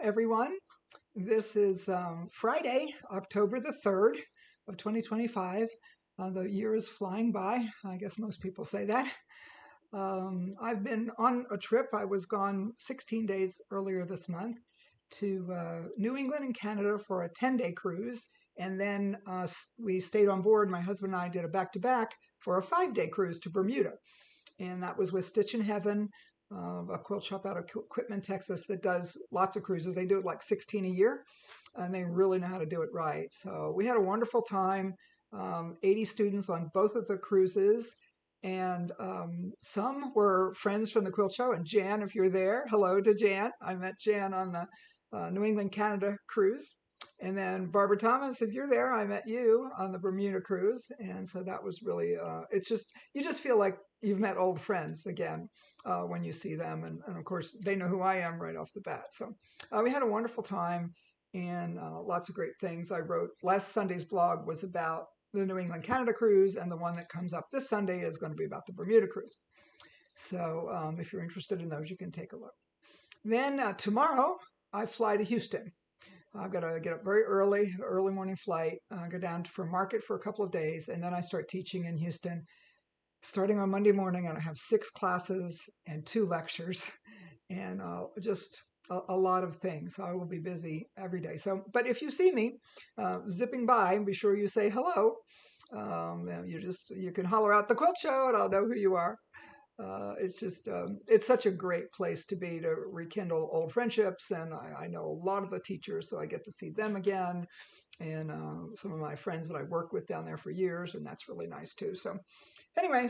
everyone. This is Friday, October the 3rd of 2025. The year is flying by. I guess most people say that. I've been on a trip. I was gone 16 days earlier this month to New England and Canada for a 10-day cruise. And then we stayed on board. My husband and I did a back-to-back for a 5-day cruise to Bermuda. And that was with Stitch in Heaven, a quilt shop out of Quitman, Texas, that does lots of cruises. They do it like 16 a year, and they really know how to do it right. So we had a wonderful time, 80 students on both of the cruises, and some were friends from the quilt show. And Jan, if you're there, hello to Jan. I met Jan on the New England, Canada cruise. And then Barbara Thomas, if you're there, I met you on the Bermuda cruise. And so that was really, you just feel like you've met old friends again when you see them. And of course, they know who I am right off the bat. So we had a wonderful time and lots of great things. I wrote, last Sunday's blog was about the New England, Canada cruise. And the one that comes up this Sunday is going to be about the Bermuda cruise. So if you're interested in those, you can take a look. Then tomorrow, I fly to Houston. I've got to get up very early morning flight, go down for market for a couple of days, and then I start teaching in Houston. Starting on Monday morning, and I have 6 classes and 2 lectures, and just a lot of things. I will be busy every day. So, but if you see me zipping by, be sure you say hello. You can holler out the quilt show, and I'll know who you are. It's such a great place to be, to rekindle old friendships. And I know a lot of the teachers, so I get to see them again. And some of my friends that I worked with down there for years, and that's really nice too. So anyway,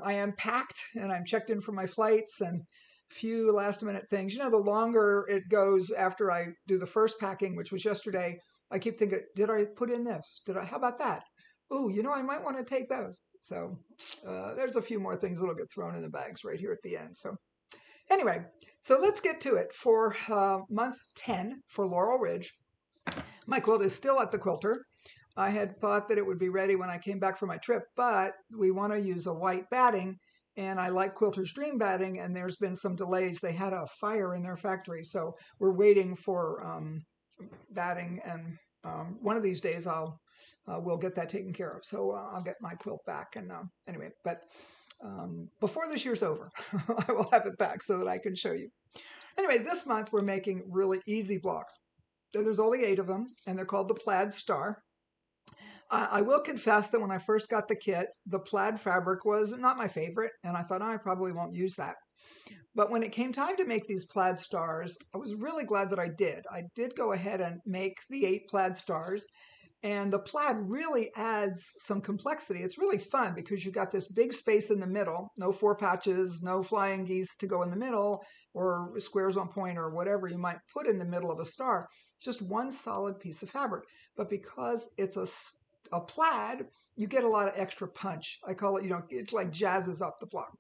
I am packed and I'm checked in for my flights and a few last minute things. You know, the longer it goes after I do the first packing, which was yesterday, I keep thinking, did I put in this? How about that? Oh, I might want to take those. So there's a few more things that'll get thrown in the bags right here at the end. So anyway, so let's get to it. For month 10 for Laurel Ridge, my quilt is still at the quilter. I had thought that it would be ready when I came back from my trip, but we want to use a white batting, and I like Quilter's Dream batting, and there's been some delays. They had a fire in their factory, so we're waiting for batting, and one of these days we'll get that taken care of. So I'll get my quilt back. And anyway, but before this year's over, I will have it back so that I can show you. Anyway, this month we're making really easy blocks. There's only 8 of them, and they're called the Plaid Star. I will confess that when I first got the kit, the plaid fabric was not my favorite, and I thought, I probably won't use that. But when it came time to make these plaid stars, I was really glad that I did. I did go ahead and make the 8 plaid stars. And the plaid really adds some complexity. It's really fun because you've got this big space in the middle, no 4 patches, no flying geese to go in the middle, or squares on point, or whatever you might put in the middle of a star. It's just one solid piece of fabric. But because it's a plaid, you get a lot of extra punch. I call it, it's like jazzes up the block.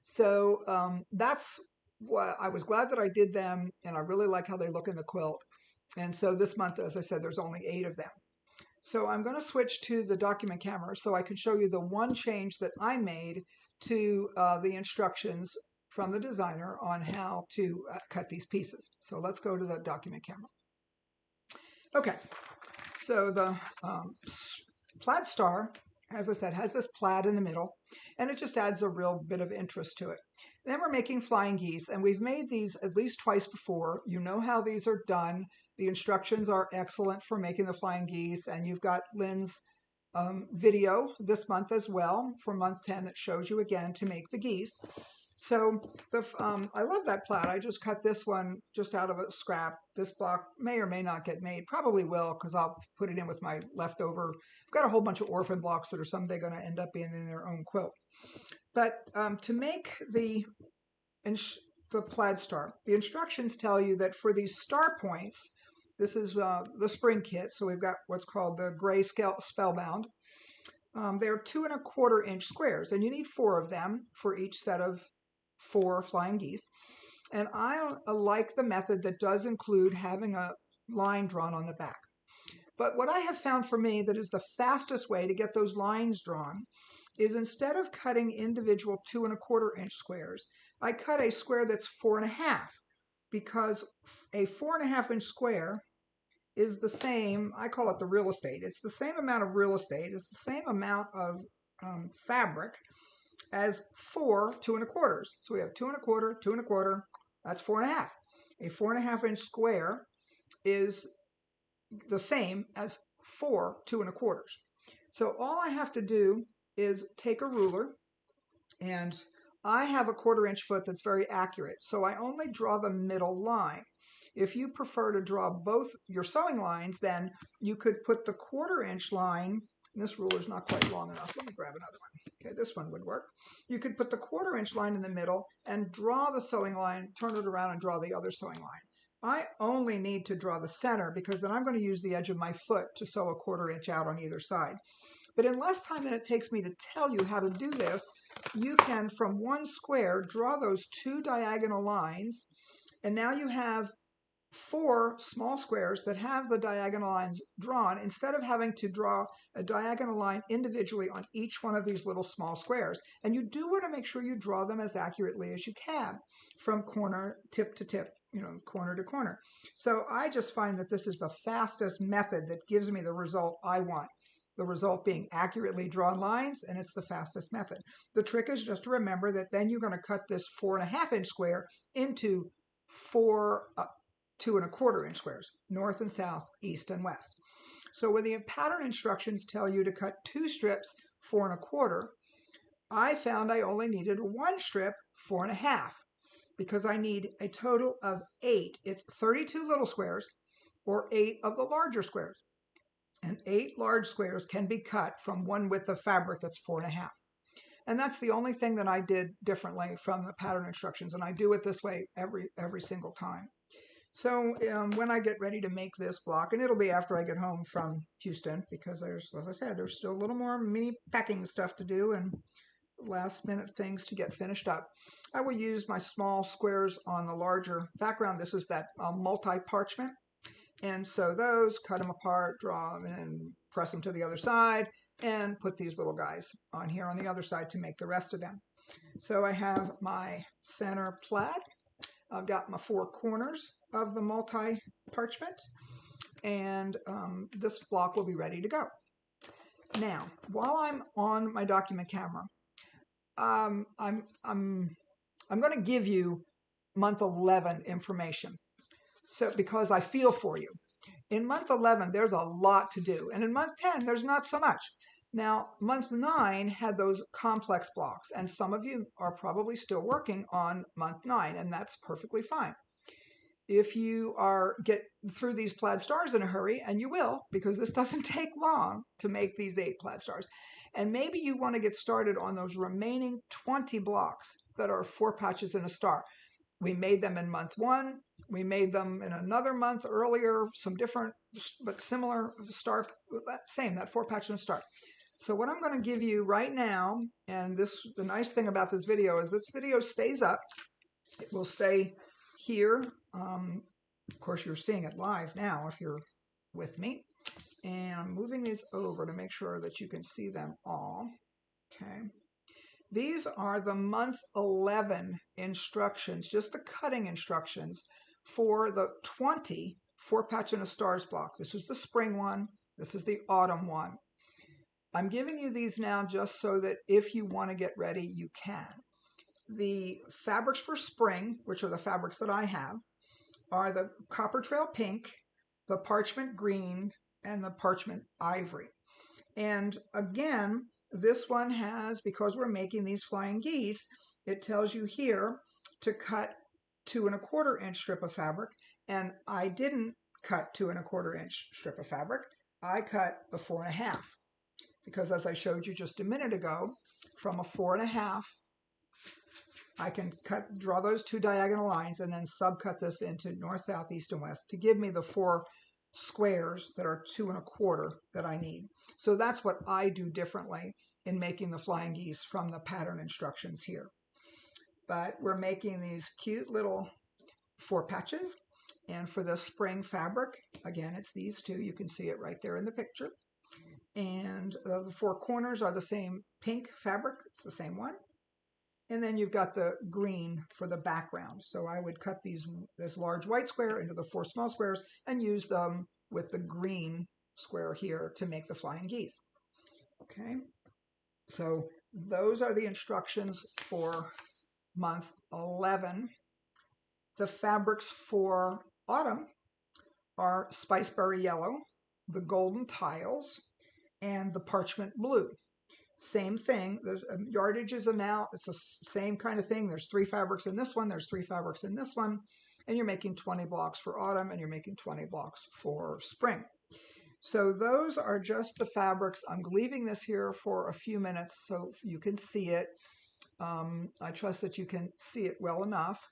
So that's what I was glad that I did them, and I really like how they look in the quilt. And so this month, as I said, there's only 8 of them. So I'm going to switch to the document camera so I can show you the one change that I made to the instructions from the designer on how to cut these pieces. So let's go to the document camera. Okay, so the plaid star, as I said, has this plaid in the middle, and it just adds a real bit of interest to it. Then we're making flying geese, and we've made these at least twice before. You know how these are done. The instructions are excellent for making the flying geese, and you've got Lynn's video this month as well for month 10 that shows you again to make the geese. So I love that plaid. I just cut this one just out of a scrap. This block may or may not get made. Probably will, because I'll put it in with my leftover. I've got a whole bunch of orphan blocks that are someday going to end up being in their own quilt. But to make the plaid star, the instructions tell you that for these star points, this is the spring kit. So we've got what's called the gray spellbound. They're 2 1/4 inch squares, and you need 4 of them for each set of 4 flying geese. And I like the method that does include having a line drawn on the back. But what I have found for me that is the fastest way to get those lines drawn is, instead of cutting individual 2 1/4 inch squares, I cut a square that's 4 1/2, because a 4.5-inch square is the same, I call it the real estate. It's the same amount of real estate, it's the same amount of fabric as 4 2.25. So we have 2.25, 2.25, that's 4.5. A 4.5-inch square is the same as 4 2.25. So all I have to do is take a ruler, and I have a 1/4-inch foot that's very accurate, so I only draw the middle line. If you prefer to draw both your sewing lines, then you could put the 1/4-inch line, and this ruler's not quite long enough, let me grab another one. Okay, this one would work. You could put the 1/4-inch line in the middle and draw the sewing line, turn it around and draw the other sewing line. I only need to draw the center because then I'm going to use the edge of my foot to sew a 1/4-inch out on either side. But in less time than it takes me to tell you how to do this, you can, from one square, draw those 2 diagonal lines, and now you have 4 small squares that have the diagonal lines drawn, instead of having to draw a diagonal line individually on each one of these little small squares. And you do want to make sure you draw them as accurately as you can, from corner tip to tip, corner to corner. So I just find that this is the fastest method that gives me the result I want. The result being accurately drawn lines, and it's the fastest method. The trick is just to remember that then you're going to cut this 4.5-inch square into 4 2.25-inch squares, north and south, east and west. So when the pattern instructions tell you to cut 2 strips 4.25, I found I only needed 1 strip 4.5, because I need a total of 8. It's 32 little squares, or 8 of the larger squares. And 8 large squares can be cut from one width of fabric that's 4.5. And that's the only thing that I did differently from the pattern instructions, and I do it this way every single time. So when I get ready to make this block, and it'll be after I get home from Houston, because there's, as I said, there's still a little more mini packing stuff to do and last minute things to get finished up. I will use my small squares on the larger background. This is that multi-parchment. And so those, cut them apart, draw them, and press them to the other side, and put these little guys on here on the other side to make the rest of them. So I have my center plaid. I've got my 4 corners of the multi-parchment, and this block will be ready to go. Now, while I'm on my document camera, I'm going to give you month 11 information. So, because I feel for you. In month 11, there's a lot to do. And in month 10, there's not so much. Now, month 9 had those complex blocks, and some of you are probably still working on month 9, and that's perfectly fine. If you get through these plaid stars in a hurry, and you will, because this doesn't take long to make these 8 plaid stars, and maybe you want to get started on those remaining 20 blocks that are 4 patches in a star. We made them in month 1. We made them in another month earlier, some different but similar star, same, that 4 patch and a star. So what I'm going to give you right now, and the nice thing about this video is this video stays up. It will stay here. Of course, you're seeing it live now if you're with me. And I'm moving these over to make sure that you can see them all. Okay. These are the month 11 instructions, just the cutting instructions for the 20 4 patch and a stars block. This is the spring one. This is the autumn one. I'm giving you these now just so that if you want to get ready, you can. The fabrics for spring, which are the fabrics that I have, are the Copper Trail Pink, the Parchment Green, and the Parchment Ivory. And again, this one has, because we're making these flying geese, it tells you here to cut 2.25-inch strip of fabric, and I didn't cut 2.25-inch strip of fabric. I cut the 4.5, because as I showed you just a minute ago, from a 4.5, I can draw those 2 diagonal lines and then subcut this into north, south, east, and west to give me the 4 squares that are 2.25 that I need. So that's what I do differently in making the flying geese from the pattern instructions here. But we're making these cute little 4 patches. And for the spring fabric, again, it's these 2. You can see it right there in the picture. And the 4 corners are the same pink fabric. It's the same one. And then you've got the green for the background. So I would cut this large white square into the 4 small squares and use them with the green square here to make the flying geese. Okay, so those are the instructions for month 11. The fabrics for autumn are spiceberry yellow, the golden tiles, and the parchment blue. Same thing. The yardage is now, it's the same kind of thing. There's 3 fabrics in this one, there's 3 fabrics in this one, and you're making 20 blocks for autumn and you're making 20 blocks for spring. So those are just the fabrics. I'm leaving this here for a few minutes so you can see it. I trust that you can see it well enough.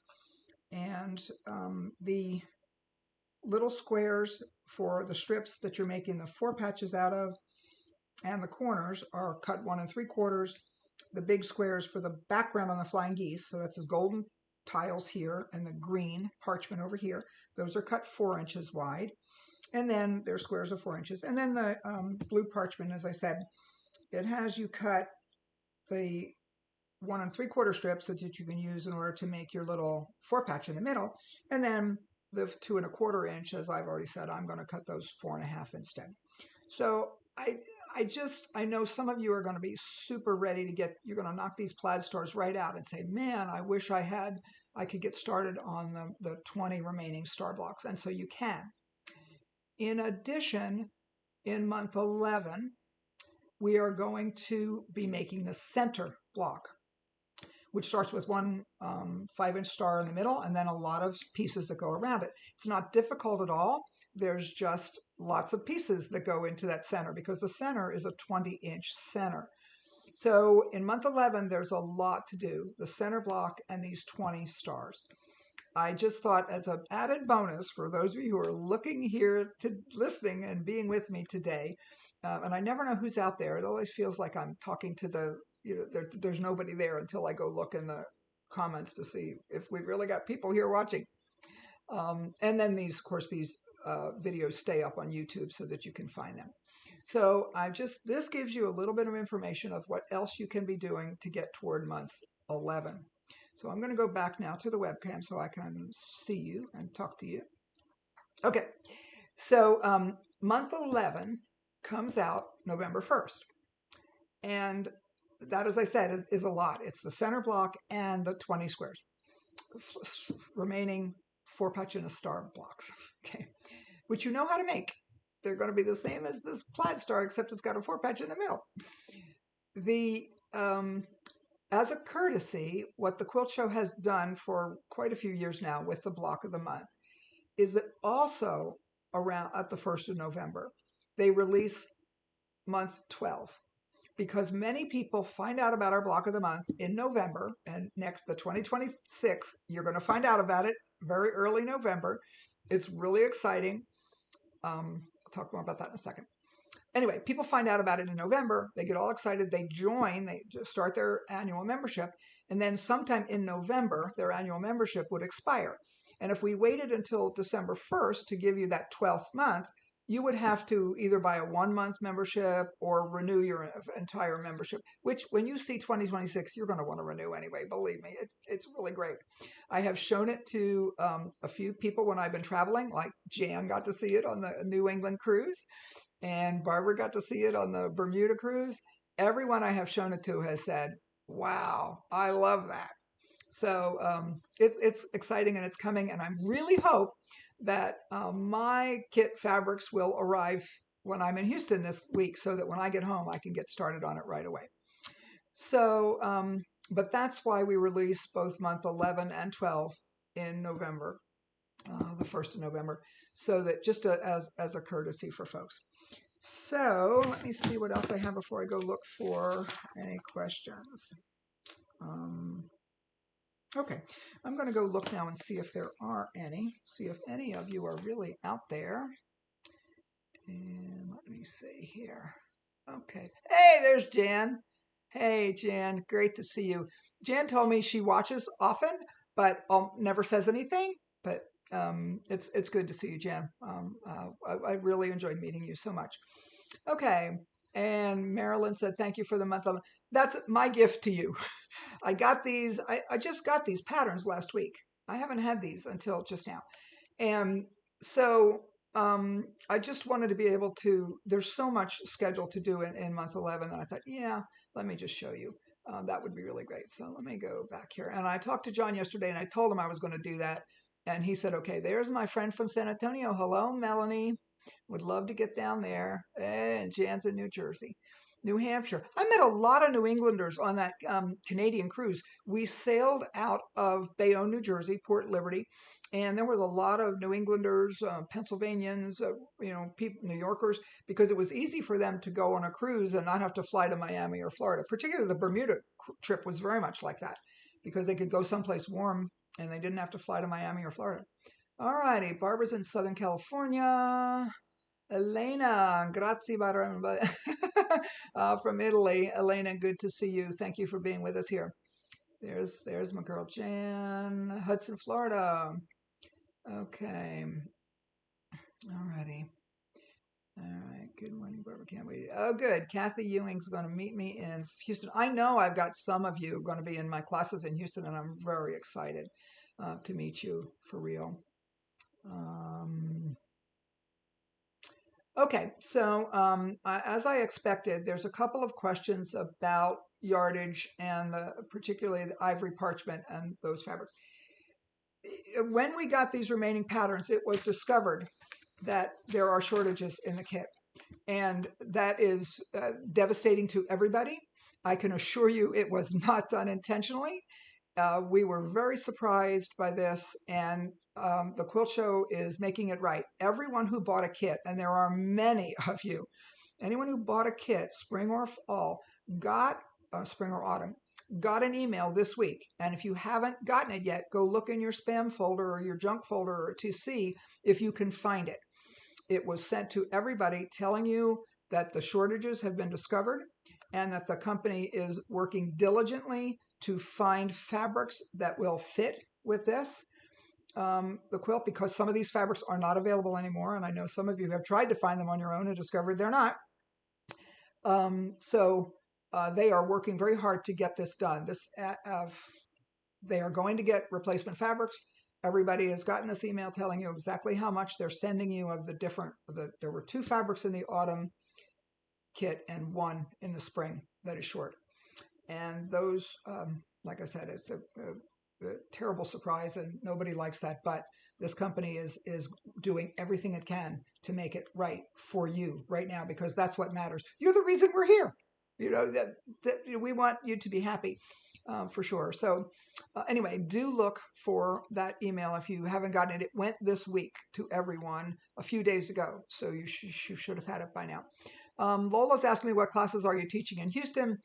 And the little squares for the strips that you're making the 4 patches out of, and the corners are cut 1 3/4. The big squares for the background on the flying geese, so that's the golden tiles here and the green parchment over here. Those are cut 4 inches wide. And then there's squares of 4 inches. And then the blue parchment, as I said, it has you cut the 1 3/4 strips so that you can use in order to make your little 4 patch in the middle. And then the 2 1/4 inch, as I've already said, I'm going to cut those 4 1/2 instead. So I know some of you are going to be super ready to you're going to knock these plaid stars right out and say, man, I wish I could get started on the 20 remaining star blocks. And so you can. In addition, in month 11, we are going to be making the center block, which starts with 1 5-inch star in the middle and then a lot of pieces that go around it. It's not difficult at all. There's just lots of pieces that go into that center because the center is a 20-inch center. So in month 11, there's a lot to do, the center block and these 20 stars. I just thought as an added bonus for those of you who are looking here to listening and being with me today, and I never know who's out there. It always feels like I'm talking to there's nobody there until I go look in the comments to see if we've really got people here watching. And then these videos stay up on YouTube so that you can find them. So this gives you a little bit of information of what else you can be doing to get toward month 11. So I'm going to go back now to the webcam so I can see you and talk to you. Okay, so month 11 comes out November 1st. And that, as I said, is a lot. It's the center block and the 20 squares. Remaining 4 patch and a star blocks, okay, which you know how to make. They're going to be the same as this plaid star, except it's got a 4 patch in the middle. As a courtesy, what the Quilt Show has done for quite a few years now with the block of the month is that also around at the 1st of November, they release month 12. Because many people find out about our block of the month in November, and the 2026, you're going to find out about it very early November. It's really exciting. I'll talk more about that in a second. Anyway, people find out about it in November. They get all excited. They join. They start their annual membership. And then sometime in November, their annual membership would expire. And if we waited until December 1st to give you that 12th month, you would have to either buy a 1-month membership or renew your entire membership, which when you see 2026, you're going to want to renew anyway. Believe me, it's really great. I have shown it to a few people when I've been traveling, like Jan got to see it on the New England cruise, and Barbara got to see it on the Bermuda cruise. Everyone I have shown it to has said, wow, I love that. So it's exciting and it's coming, and I really hope that my kit fabrics will arrive when I'm in Houston this week so that when I get home, I can get started on it right away. So, but that's why we release both month 11 and 12 in November, the 1st of November, so that just as a courtesy for folks. So let me see what else I have before I go look for any questions. Okay, I'm going to go look now and see if there are any, see if any of you are really out there. And let me see here. Okay. Hey, there's Jan. Hey, Jan, great to see you. Jan told me she watches often, but never says anything. But it's good to see you, Jan. I really enjoyed meeting you so much. Okay. And Marilyn said, thank you for the month of... that's my gift to you. I got these, I just got these patterns last week. I haven't had these until just now. And so I just wanted to be able to, there's so much scheduled to do in month 11 that I thought, yeah, let me just show you. That would be really great. So let me go back here. And I talked to John yesterday and I told him I was going to do that. And he said, okay, there's my friend from San Antonio. Hello, Melanie. Would love to get down there. And Jan's in New Jersey. New Hampshire. I met a lot of New Englanders on that Canadian cruise. We sailed out of Bayonne, New Jersey, Port Liberty, and there was a lot of New Englanders, Pennsylvanians, people, New Yorkers, because it was easy for them to go on a cruise and not have to fly to Miami or Florida. Particularly the Bermuda trip was very much like that, because they could go someplace warm and they didn't have to fly to Miami or Florida. All righty, Barbara's in Southern California. Elena, grazie from Italy. Elena, good to see you. Thank you for being with us here. There's my girl Jan, Hudson, Florida. Okay. Alrighty. All right. Good morning, Barbara. Can't wait. Oh, good. Kathy Ewing's going to meet me in Houston. I know I've got some of you going to be in my classes in Houston, and I'm very excited to meet you for real. Okay, so as I expected, there's a couple of questions about yardage and particularly the ivory parchment and those fabrics. When we got these remaining patterns, it was discovered that there are shortages in the kit, and that is devastating to everybody. I can assure you it was not done intentionally. We were very surprised by this, and the Quilt Show is making it right. Everyone who bought a kit, and there are many of you, anyone who bought a kit, spring or fall, got spring or autumn, got an email this week. And if you haven't gotten it yet, go look in your spam folder or your junk folder to see if you can find it. It was sent to everybody telling you that the shortages have been discovered and that the company is working diligently to find fabrics that will fit with this, the quilt, because some of these fabrics are not available anymore. And I know some of you have tried to find them on your own and discovered they're not. So they are working very hard to get this done. They are going to get replacement fabrics. Everybody has gotten this email telling you exactly how much they're sending you of the different, there were 2 fabrics in the autumn kit and 1 in the spring that is short. And those, like I said, it's a terrible surprise and nobody likes that, but this company is doing everything it can to make it right for you right now, because that's what matters. You're the reason we're here. That we want you to be happy. For sure. So anyway, do look for that email if you haven't gotten it. It went this week to everyone a few days ago, so you should have had it by now. Lola's asking me, what classes are you teaching in Houston?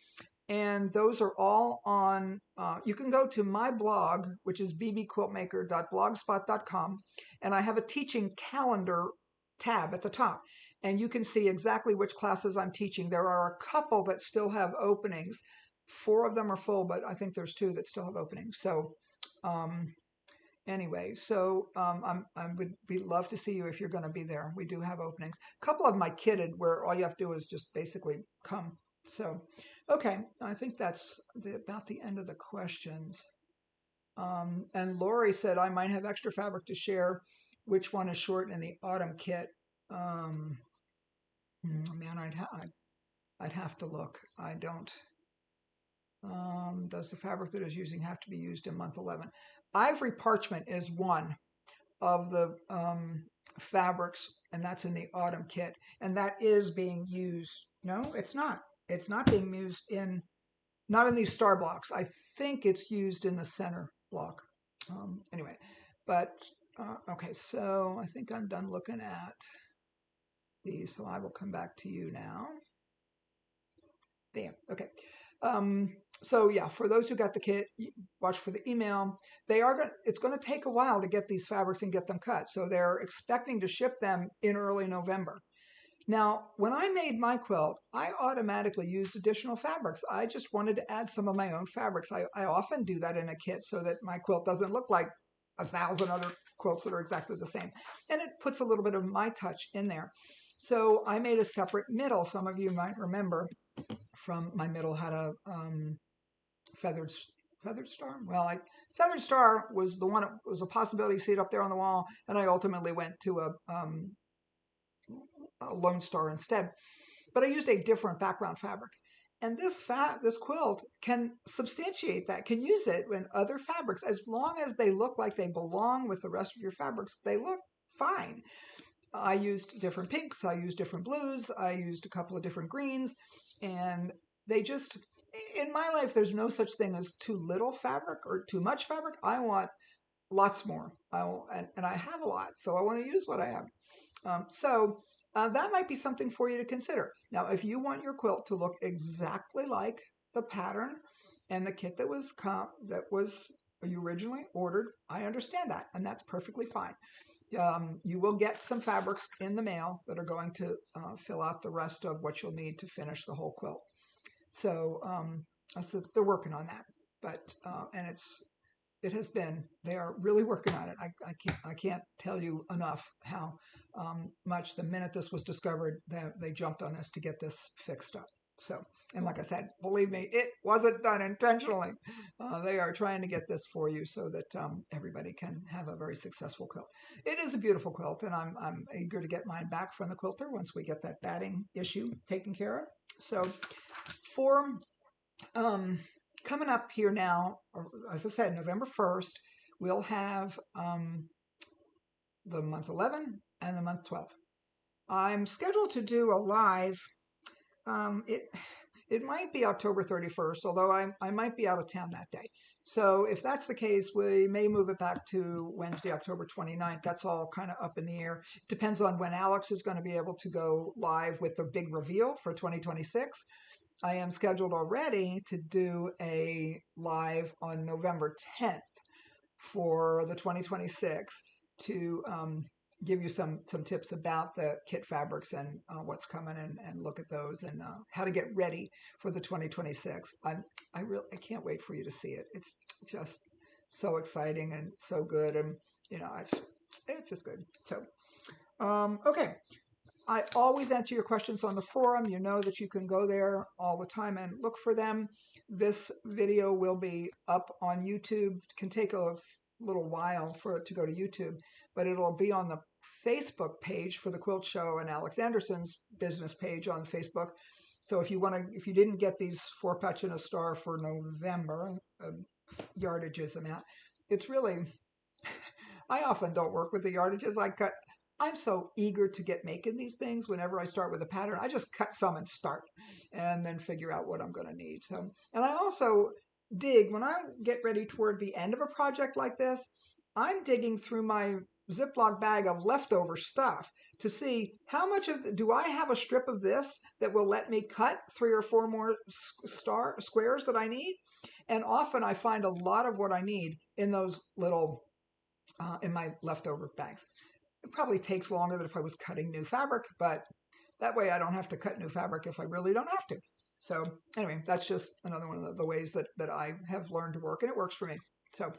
And those are all on, you can go to my blog, which is bbquiltmaker.blogspot.com, and I have a teaching calendar tab at the top. And you can see exactly which classes I'm teaching. There are a couple that still have openings. 4 of them are full, but I think there's 2 that still have openings. So anyway, so I would love to see you if you're going to be there. We do have openings. A couple of them I kitted, where all you have to do is just basically come. So, okay, I think that's about the end of the questions. And Lori said I might have extra fabric to share. Which one is short in the autumn kit? Man, I'd have to look. I don't. Does the fabric that is using have to be used in month 11? Ivory parchment is one of the fabrics, and that's in the autumn kit, and that is being used. No, it's not. It's not being used not in these star blocks. I think it's used in the center block. Anyway, but okay, so I think I'm done looking at these, so I will come back to you now. There, okay. So yeah, for those who got the kit, watch for the email. It's going to take a while to get these fabrics and get them cut. So they're expecting to ship them in early November. Now, when I made my quilt, I automatically used additional fabrics. I just wanted to add some of my own fabrics. I often do that in a kit so that my quilt doesn't look like 1,000 other quilts that are exactly the same. And it puts a little bit of my touch in there. So I made a separate middle. Some of you might remember from my middle had a feathered feathered star. Well, feathered star was the one. It was a possibility to see it up there on the wall, and I ultimately went to a Lone Star instead. But I used a different background fabric. And this quilt can substantiate that, can use it in other fabrics. As long as they look like they belong with the rest of your fabrics, they look fine. I used different pinks, I used different blues, I used a couple of different greens, and they just, in my life, there's no such thing as too little fabric or too much fabric. I want lots more. And I have a lot, so I want to use what I have. That might be something for you to consider. Now, if you want your quilt to look exactly like the pattern and the kit that was you originally ordered, I understand that, and that's perfectly fine. You will get some fabrics in the mail that are going to fill out the rest of what you'll need to finish the whole quilt. So they're working on that, but and it has been, they are really working on it. I can't tell you enough how much the minute this was discovered, they jumped on this to get this fixed up. So, and like I said, believe me, it wasn't done intentionally. They are trying to get this for you so that everybody can have a very successful quilt. It is a beautiful quilt, and I'm eager to get mine back from the quilter once we get that batting issue taken care of. So for coming up here now, as I said, November 1st, we'll have the month 11 and the month 12. I'm scheduled to do a live. It might be October 31st, although I might be out of town that day. So if that's the case, we may move it back to Wednesday, October 29th. That's all kind of up in the air. It depends on when Alex is going to be able to go live with the big reveal for 2026. I am scheduled already to do a live on November 10th for the 2026 to give you some tips about the kit fabrics and what's coming and look at those and how to get ready for the 2026. I can't wait for you to see it. It's just so exciting and so good, and it's just good. So okay. I always answer your questions on the forum. You know that you can go there all the time and look for them. This video will be up on YouTube. It can take a little while for it to go to YouTube, but it'll be on the Facebook page for the Quilt Show and Alex Anderson's business page on Facebook. So if you didn't get these 4 patch and a star for November, yardages amount, it's really, I often don't work with the yardages. I'm so eager to get making these things. Whenever I start with a pattern, I just cut some and start and then figure out what I'm going to need. So, and I also dig when I get ready toward the end of a project like this, I'm digging through my Ziploc bag of leftover stuff to see how much do I have a strip of this that will let me cut 3 or 4 more squares that I need. And often I find a lot of what I need in those little, in my leftover bags. It probably takes longer than if I was cutting new fabric, but that way I don't have to cut new fabric if I really don't have to. So anyway, that's just another one of the ways that I have learned to work, and it works for me. So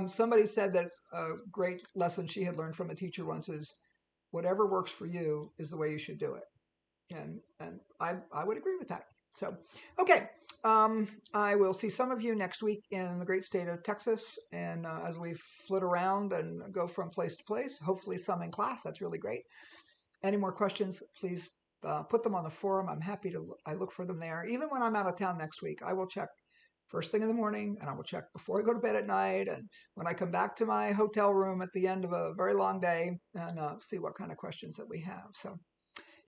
somebody said that a great lesson she had learned from a teacher once is whatever works for you is the way you should do it. And I would agree with that. So, okay, I will see some of you next week in the great state of Texas, and as we flit around and go from place to place, hopefully some in class. That's really great. Any more questions, please put them on the forum. I'm happy to, I look for them there. Even when I'm out of town next week, I will check first thing in the morning, and I will check before I go to bed at night, and when I come back to my hotel room at the end of a very long day, and see what kind of questions that we have. So